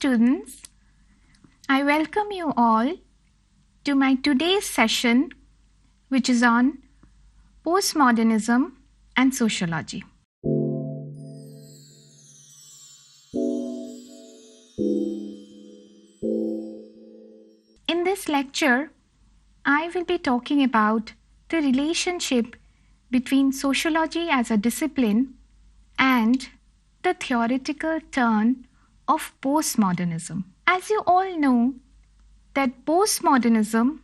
students, I welcome you all to my today's session, which is on postmodernism and sociology. In this lecture, I will be talking about the relationship between sociology as a discipline and the theoretical turn of postmodernism. As you all know, that postmodernism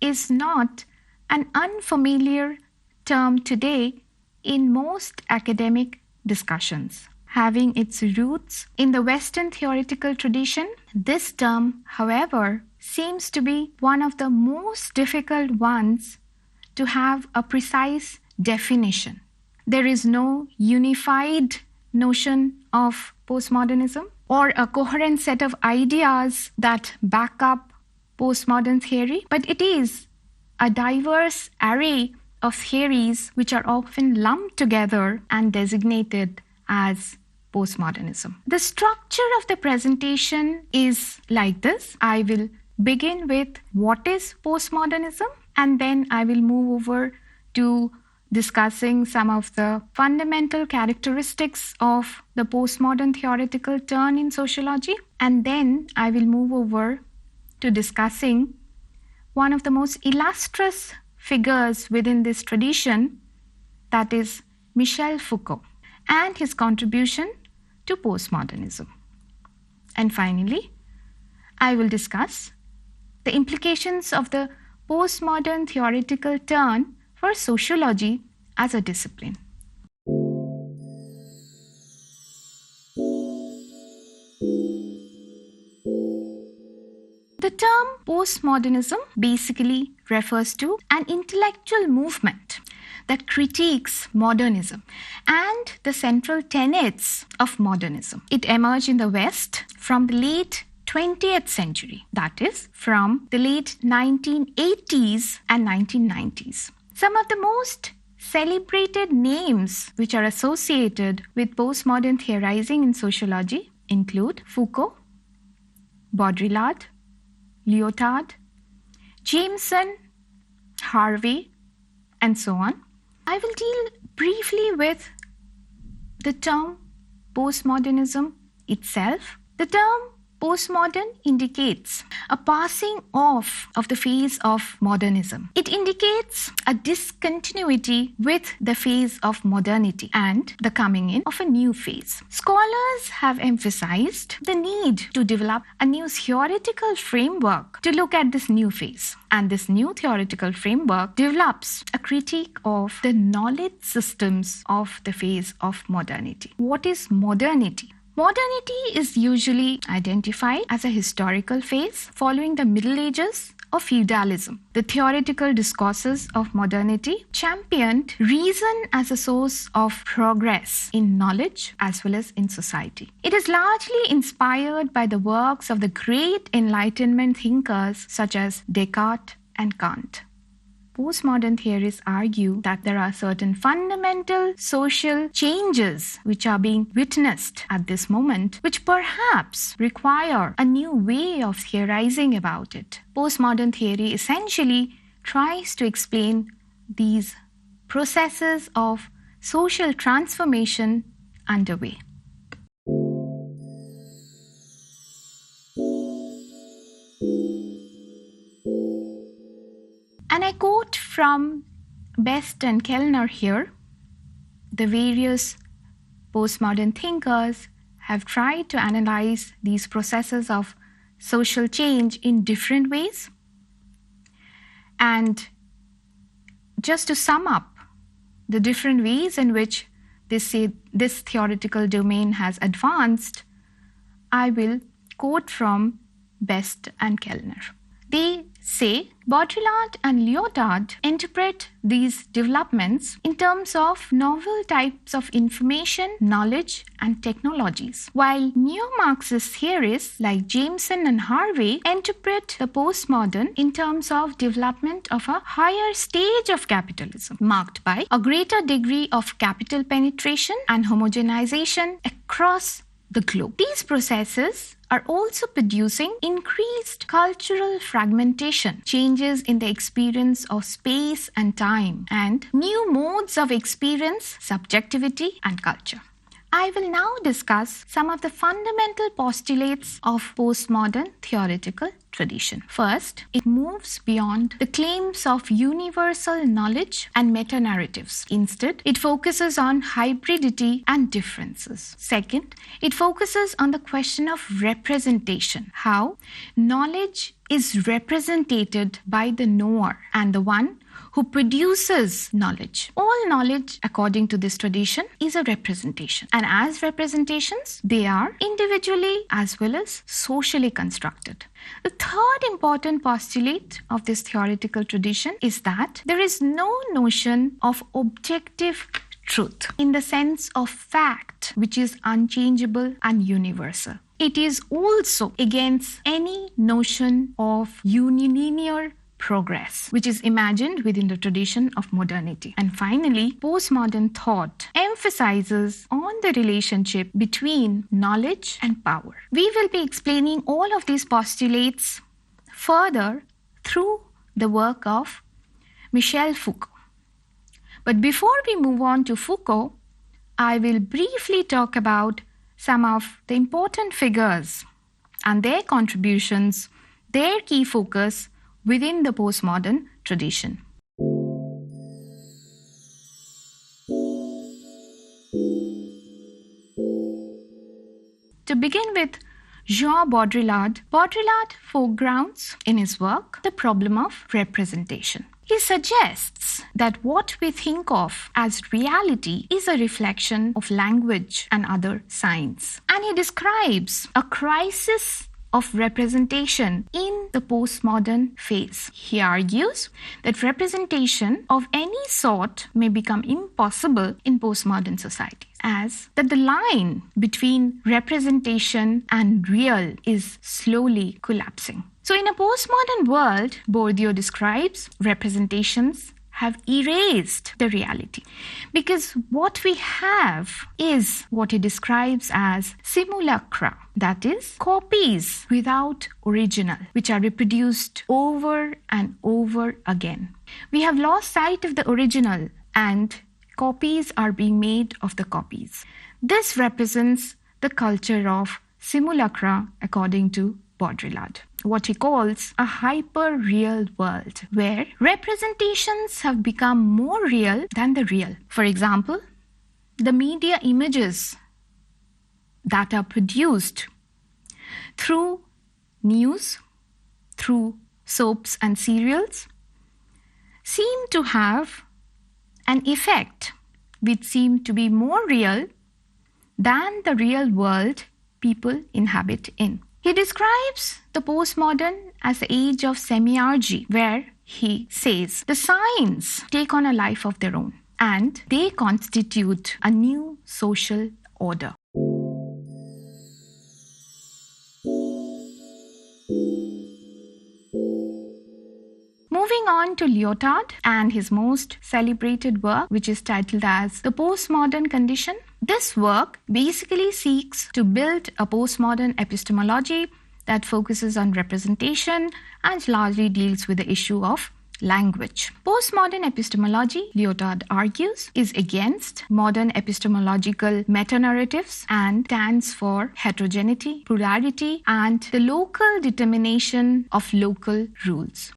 is not an unfamiliar term today in most academic discussions. Having its roots in the Western theoretical tradition, this term, however, seems to be one of the most difficult ones to have a precise definition. There is no unified notion of postmodernism or a coherent set of ideas that back up postmodern theory, but it is a diverse array of theories which are often lumped together and designated as postmodernism. The structure of the presentation is like this. I will begin with what is postmodernism, and then I will move over to discussing some of the fundamental characteristics of the postmodern theoretical turn in sociology, and then I will move over to discussing one of the most illustrious figures within this tradition, that is Michel Foucault, and his contribution to postmodernism. And finally, I will discuss the implications of the postmodern theoretical turn for sociology as a discipline. The term postmodernism basically refers to an intellectual movement that critiques modernism and the central tenets of modernism. It emerged in the West from the late 20th century, that is, from the late 1980s and 1990s. Some of the most celebrated names which are associated with postmodern theorizing in sociology include Foucault, Baudrillard, Lyotard, Jameson, Harvey, and so on. I will deal briefly with the term postmodernism itself. The term postmodern indicates a passing off of the phase of modernism. It indicates a discontinuity with the phase of modernity and the coming in of a new phase. Scholars have emphasized the need to develop a new theoretical framework to look at this new phase. And this new theoretical framework develops a critique of the knowledge systems of the phase of modernity. What is modernity? Modernity is usually identified as a historical phase following the Middle Ages or feudalism. The theoretical discourses of modernity championed reason as a source of progress in knowledge as well as in society. It is largely inspired by the works of the great Enlightenment thinkers such as Descartes and Kant. Postmodern theorists argue that there are certain fundamental social changes which are being witnessed at this moment, which perhaps require a new way of theorizing about it. Postmodern theory essentially tries to explain these processes of social transformation underway. And I quote from Best and Kellner here. The various postmodern thinkers have tried to analyze these processes of social change in different ways. And just to sum up the different ways in which this theoretical domain has advanced, I will quote from Best and Kellner. They say Baudrillard and Lyotard interpret these developments in terms of novel types of information, knowledge, and technologies, while neo-Marxist theorists like Jameson and Harvey interpret the postmodern in terms of development of a higher stage of capitalism, marked by a greater degree of capital penetration and homogenization across the globe. These processes are also producing increased cultural fragmentation, changes in the experience of space and time, and new modes of experience, subjectivity, and culture. I will now discuss some of the fundamental postulates of postmodern theoretical tradition. First, it moves beyond the claims of universal knowledge and meta-narratives. Instead, it focuses on hybridity and differences. Second, it focuses on the question of representation, how knowledge is represented by the knower and the one who produces knowledge. All knowledge, according to this tradition, is a representation. And as representations, they are individually as well as socially constructed. The third important postulate of this theoretical tradition is that there is no notion of objective truth in the sense of fact, which is unchangeable and universal. It is also against any notion of unilinear progress, which is imagined within the tradition of modernity. And finally, postmodern thought emphasizes on the relationship between knowledge and power. We will be explaining all of these postulates further through the work of Michel Foucault. But before we move on to Foucault, I will briefly talk about some of the important figures and their contributions, their key focus within the postmodern tradition. To begin with, Jean Baudrillard. Baudrillard foregrounds in his work the problem of representation. He suggests that what we think of as reality is a reflection of language and other signs. And he describes a crisis of representation in the postmodern phase. He argues that representation of any sort may become impossible in postmodern societies, as that the line between representation and real is slowly collapsing. So in a postmodern world, Bourdieu describes representations have erased the reality, because what we have is what he describes as simulacra, that is, copies without original, which are reproduced over and over again. We have lost sight of the original and copies are being made of the copies. This represents the culture of simulacra according to Baudrillard, what he calls a hyper-real world, where representations have become more real than the real. For example, the media images that are produced through news, through soaps and serials, seem to have an effect which seem to be more real than the real world people inhabit in. He describes the postmodern as the age of semiurgy, where he says the signs take on a life of their own and they constitute a new social order. Moving on to Lyotard and his most celebrated work, which is titled as The Postmodern Condition. This work basically seeks to build a postmodern epistemology that focuses on representation and largely deals with the issue of language. Postmodern epistemology, Lyotard argues, is against modern epistemological meta-narratives and stands for heterogeneity, plurality, and the local determination of local rules.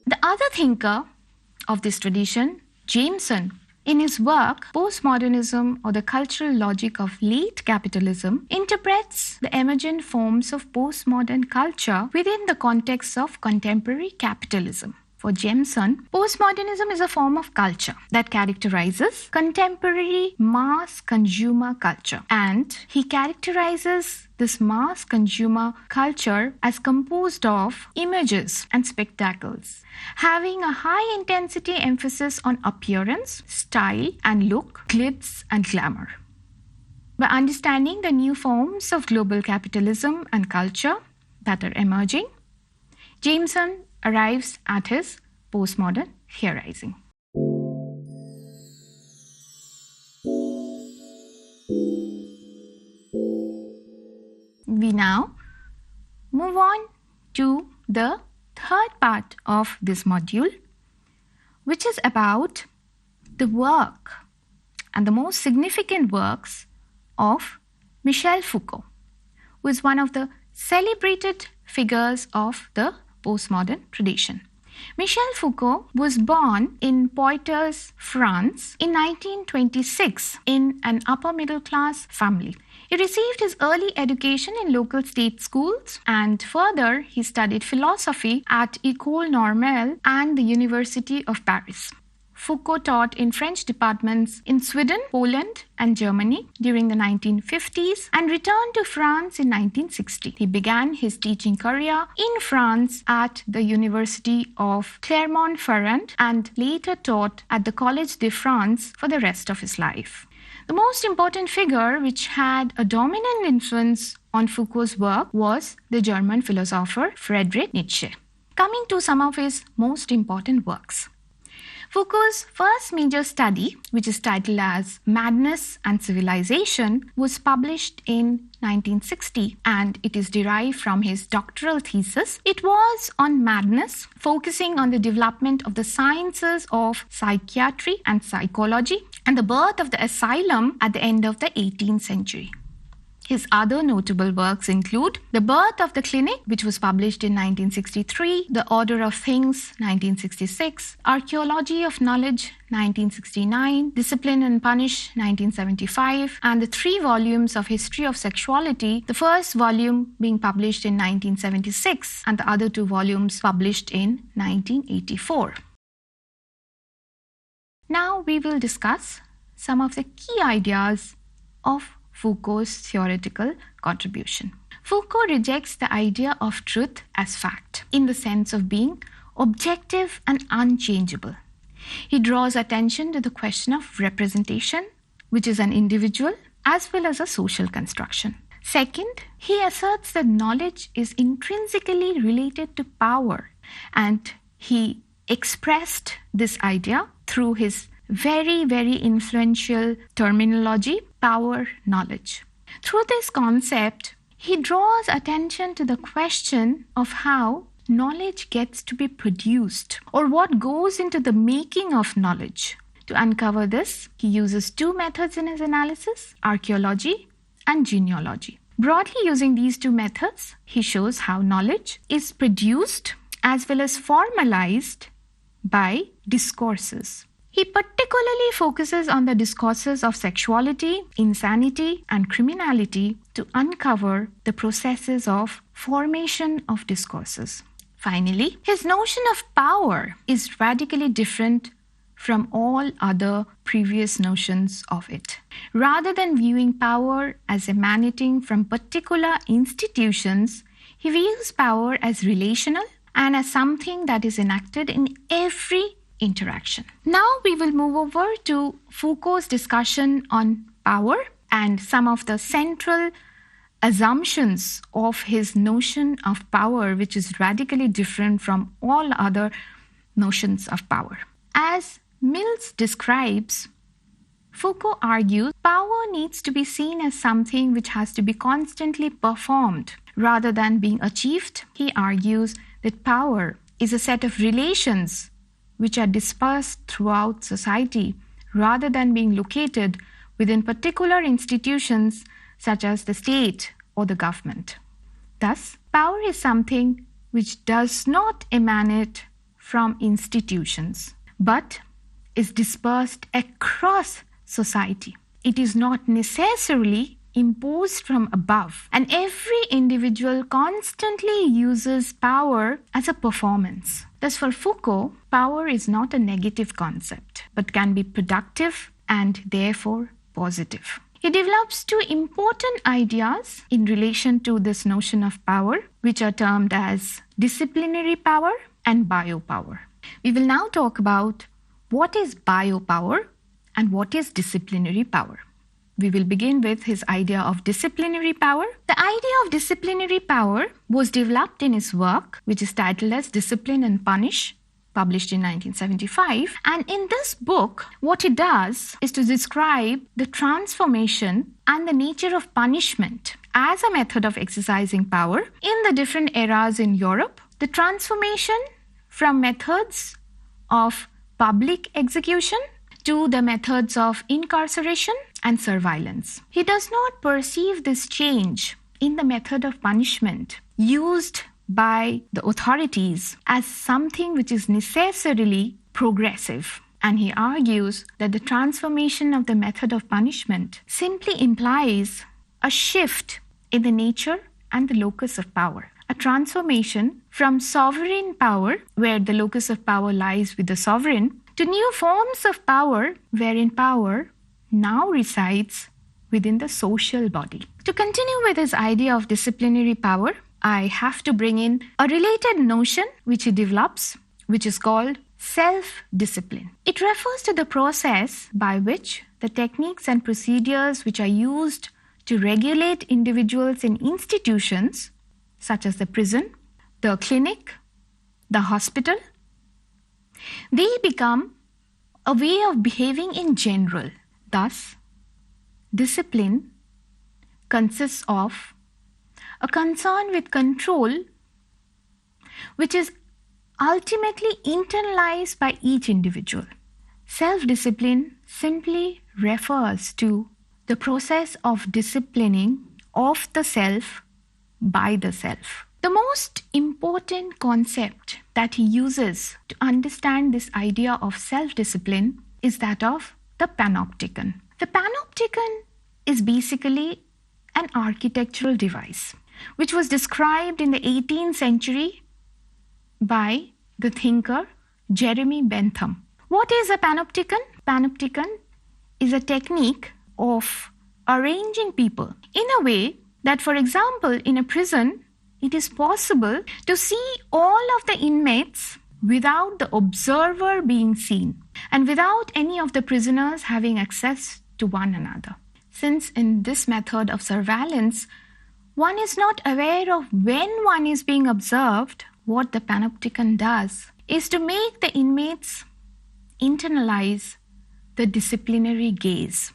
The other thinker of this tradition, Jameson, in his work Postmodernism or the Cultural Logic of Late Capitalism, interprets the emergent forms of postmodern culture within the context of contemporary capitalism. For Jameson, postmodernism is a form of culture that characterizes contemporary mass consumer culture. And he characterizes this mass consumer culture as composed of images and spectacles, having a high intensity emphasis on appearance, style and look, glitz and glamour. By understanding the new forms of global capitalism and culture that are emerging, Jameson arrives at his postmodern theorizing. we now move on to the third part of this module, which is about the work and the most significant works of Michel Foucault, who is one of the celebrated figures of the postmodern tradition. Michel Foucault was born in Poitiers, France in 1926 in an upper middle class family. He received his early education in local state schools, and further he studied philosophy at École Normale and the University of Paris. Foucault taught in French departments in Sweden, Poland, and Germany during the 1950s and returned to France in 1960. He began his teaching career in France at the University of Clermont-Ferrand and later taught at the Collège de France for the rest of his life. The most important figure which had a dominant influence on Foucault's work was the German philosopher Friedrich Nietzsche. Coming to some of his most important works. Foucault's first major study, which is titled as Madness and Civilization, was published in 1960 and it is derived from his doctoral thesis. It was on madness, focusing on the development of the sciences of psychiatry and psychology and the birth of the asylum at the end of the 18th century. His other notable works include The Birth of the Clinic, which was published in 1963, The Order of Things, 1966, Archaeology of Knowledge, 1969, Discipline and Punish, 1975, and the 3 volumes of History of Sexuality, the first volume being published in 1976 and the other 2 volumes published in 1984. Now we will discuss some of the key ideas of Foucault's theoretical contribution. Foucault rejects the idea of truth as fact in the sense of being objective and unchangeable. He draws attention to the question of representation, which is an individual as well as a social construction. Second, he asserts that knowledge is intrinsically related to power, and he expressed this idea through his very, very influential terminology, power knowledge. Through this concept, he draws attention to the question of how knowledge gets to be produced or what goes into the making of knowledge. To uncover this, he uses 2 methods in his analysis, archaeology and genealogy. Broadly using these 2 methods, he shows how knowledge is produced as well as formalized by discourses. He particularly focuses on the discourses of sexuality, insanity, and criminality to uncover the processes of formation of discourses. Finally, his notion of power is radically different from all other previous notions of it. Rather than viewing power as emanating from particular institutions, he views power as relational and as something that is enacted in every interaction. Now we will move over to Foucault's discussion on power and some of the central assumptions of his notion of power, which is radically different from all other notions of power. As Mills describes, Foucault argues power needs to be seen as something which has to be constantly performed rather than being achieved. He argues that power is a set of relations which are dispersed throughout society rather than being located within particular institutions such as the state or the government. Thus, power is something which does not emanate from institutions, but is dispersed across society. It is not necessarily imposed from above, and every individual constantly uses power as a performance. Thus, for Foucault, power is not a negative concept, but can be productive and therefore positive. He develops 2 important ideas in relation to this notion of power, which are termed as disciplinary power and biopower. We will now talk about what is biopower and what is disciplinary power. We will begin with his idea of disciplinary power. The idea of disciplinary power was developed in his work, which is titled as Discipline and Punish, published in 1975. And in this book, what it does is to describe the transformation and the nature of punishment as a method of exercising power in the different eras in Europe. The transformation from methods of public execution to the methods of incarceration and surveillance. He does not perceive this change in the method of punishment used by the authorities as something which is necessarily progressive. And he argues that the transformation of the method of punishment simply implies a shift in the nature and the locus of power. A transformation from sovereign power, where the locus of power lies with the sovereign, to new forms of power, wherein power now resides within the social body. To continue with his idea of disciplinary power, I have to bring in a related notion which he develops, which is called self-discipline. It refers to the process by which the techniques and procedures which are used to regulate individuals in institutions such as the prison, the clinic, the hospital, they become a way of behaving in general. Thus, discipline consists of a concern with control, which is ultimately internalized by each individual. Self-discipline simply refers to the process of disciplining of the self by the self. The most important concept that he uses to understand this idea of self-discipline is that of the panopticon. The panopticon is basically an architectural device which was described in the 18th century by the thinker Jeremy Bentham. What is a panopticon? Panopticon is a technique of arranging people in a way that, for example, in a prison, it is possible to see all of the inmates without the observer being seen and without any of the prisoners having access to one another. Since in this method of surveillance, one is not aware of when one is being observed, what the panopticon does is to make the inmates internalize the disciplinary gaze.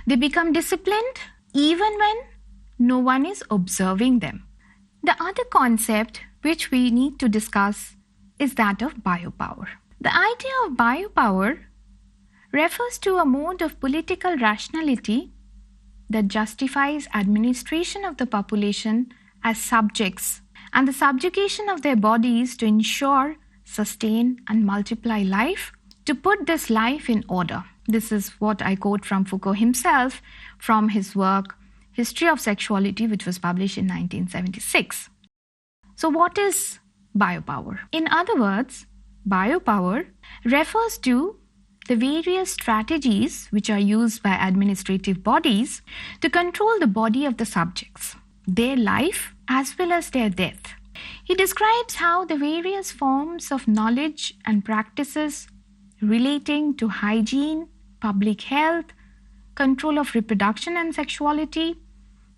They become disciplined even when no one is observing them. The other concept which we need to discuss is that of biopower. The idea of biopower refers to a mode of political rationality that justifies administration of the population as subjects and the subjugation of their bodies to ensure, sustain, and multiply life, to put this life in order. This is what I quote from Foucault himself from his work History of Sexuality, which was published in 1976. So what is biopower? In other words, biopower refers to the various strategies which are used by administrative bodies to control the body of the subjects, their life as well as their death. He describes how the various forms of knowledge and practices relating to hygiene, public health, control of reproduction and sexuality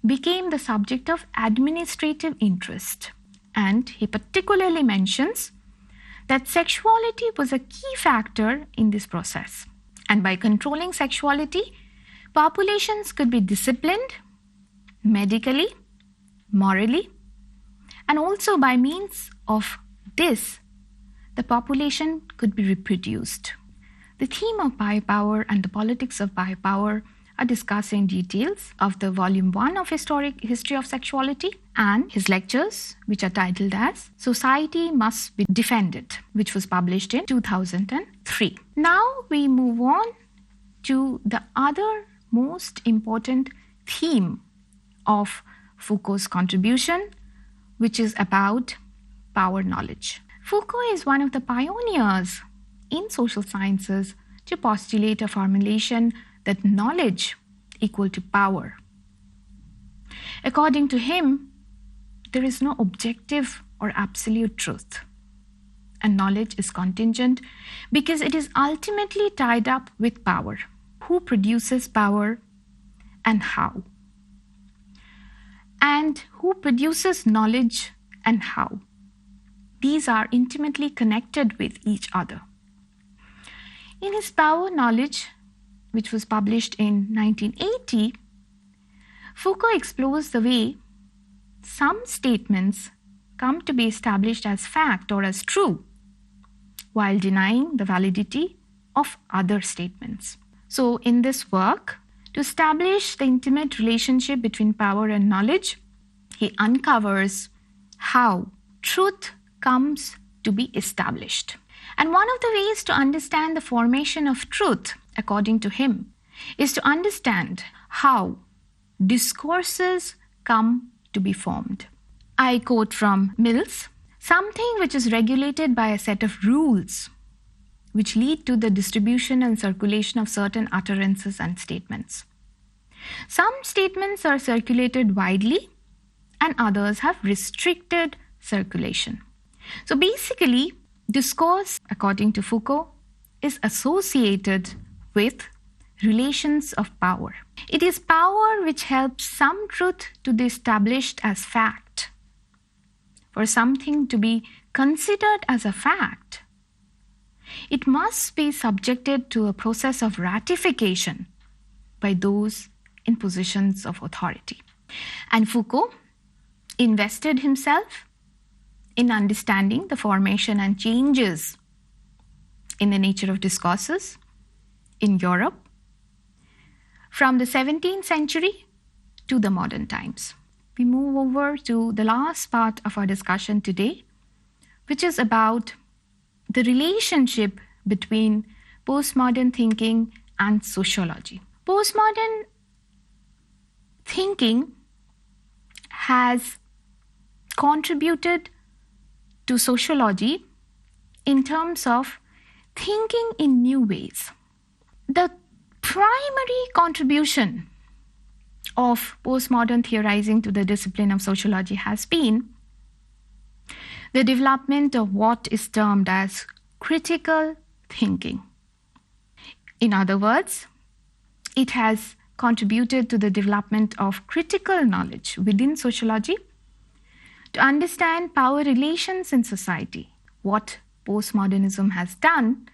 became the subject of administrative interest. And he particularly mentions that sexuality was a key factor in this process. And by controlling sexuality, populations could be disciplined medically, morally, and also by means of this, the population could be reproduced. The theme of biopower and the politics of biopower are discussed in details of the volume 1 of History of Sexuality and his lectures, which are titled as Society Must Be Defended, which was published in 2003. Now we move on to the other most important theme of Foucault's contribution, which is about power knowledge. Foucault is one of the pioneers in social sciences to postulate a formulation that knowledge equal to power. According to him, there is no objective or absolute truth, and knowledge is contingent because it is ultimately tied up with power. Who produces power and how? And who produces knowledge and how? these are intimately connected with each other. In his Power Knowledge, which was published in 1980, Foucault explores the way some statements come to be established as fact or as true, while denying the validity of other statements. So in this work, to establish the intimate relationship between power and knowledge, he uncovers how truth comes to be established. And one of the ways to understand the formation of truth, according to him, is to understand how discourses come to be formed. I quote from Mills, "Something which is regulated by a set of rules which lead to the distribution and circulation of certain utterances and statements. Some statements are circulated widely and others have restricted circulation." So basically, discourse, according to Foucault, is associated with relations of power. It is power which helps some truth to be established as fact. For something to be considered as a fact, it must be subjected to a process of ratification by those in positions of authority. And Foucault invested himself in understanding the formation and changes in the nature of discourses in Europe from the 17th century to the modern times. We move over to the last part of our discussion today, which is about the relationship between postmodern thinking and sociology. Postmodern thinking has contributed to sociology in terms of thinking in new ways. The primary contribution of postmodern theorizing to the discipline of sociology has been the development of what is termed as critical thinking. In other words, it has contributed to the development of critical knowledge within sociology to understand power relations in society. What postmodernism has done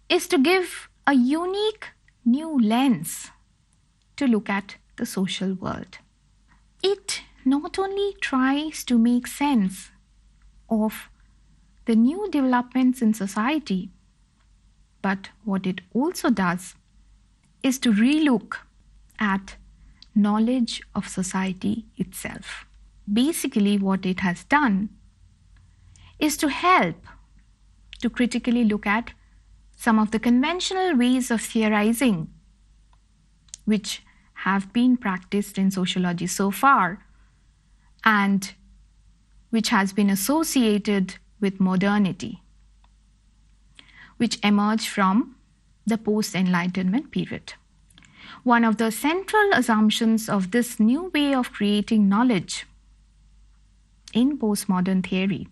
is to give a unique new lens to look at the social world. It not only tries to make sense of the new developments in society, but what it also does is to relook at knowledge of society itself. Basically, what it has done is to help to critically look at some of the conventional ways of theorizing which have been practiced in sociology so far and which has been associated with modernity, which emerged from the post-Enlightenment period. One of the central assumptions of this new way of creating knowledge in postmodern theory,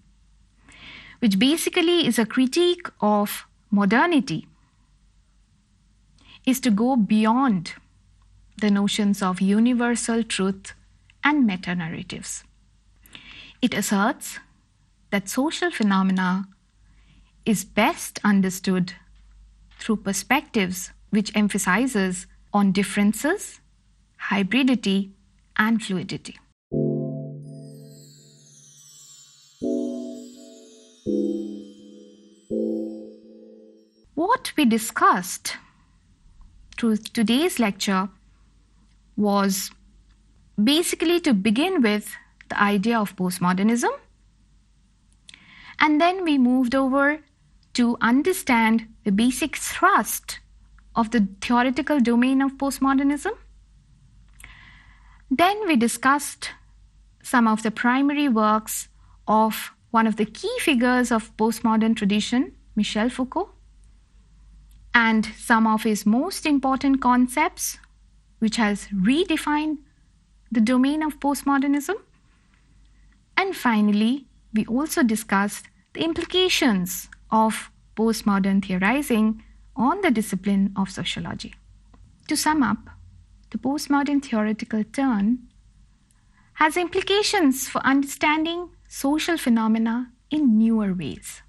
which basically is a critique of modernity, is to go beyond the notions of universal truth and meta-narratives. It asserts that social phenomena is best understood through perspectives which emphasizes on differences, hybridity, and fluidity. What we discussed through today's lecture was basically to begin with the idea of postmodernism, and then we moved over to understand the basic thrust of the theoretical domain of postmodernism. Then we discussed some of the primary works of one of the key figures of postmodern tradition, Michel Foucault, and some of his most important concepts, which has redefined the domain of postmodernism. And finally, we also discussed the implications of postmodern theorizing on the discipline of sociology. To sum up, the postmodern theoretical turn has implications for understanding social phenomena in newer ways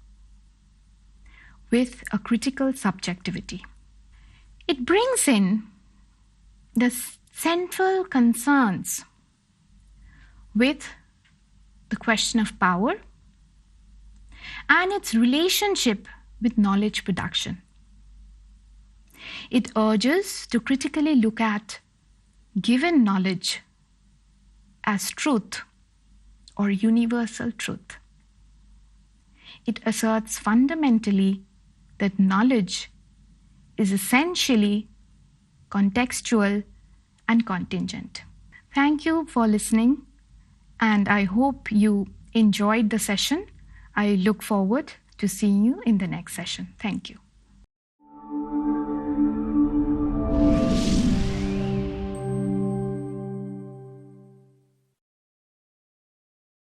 with a critical subjectivity. It brings in the central concerns with the question of power and its relationship with knowledge production. It urges to critically look at given knowledge as truth or universal truth. It asserts fundamentally that knowledge is essentially contextual and contingent. Thank you for listening, and I hope you enjoyed the session. I look forward to seeing you in the next session. Thank you.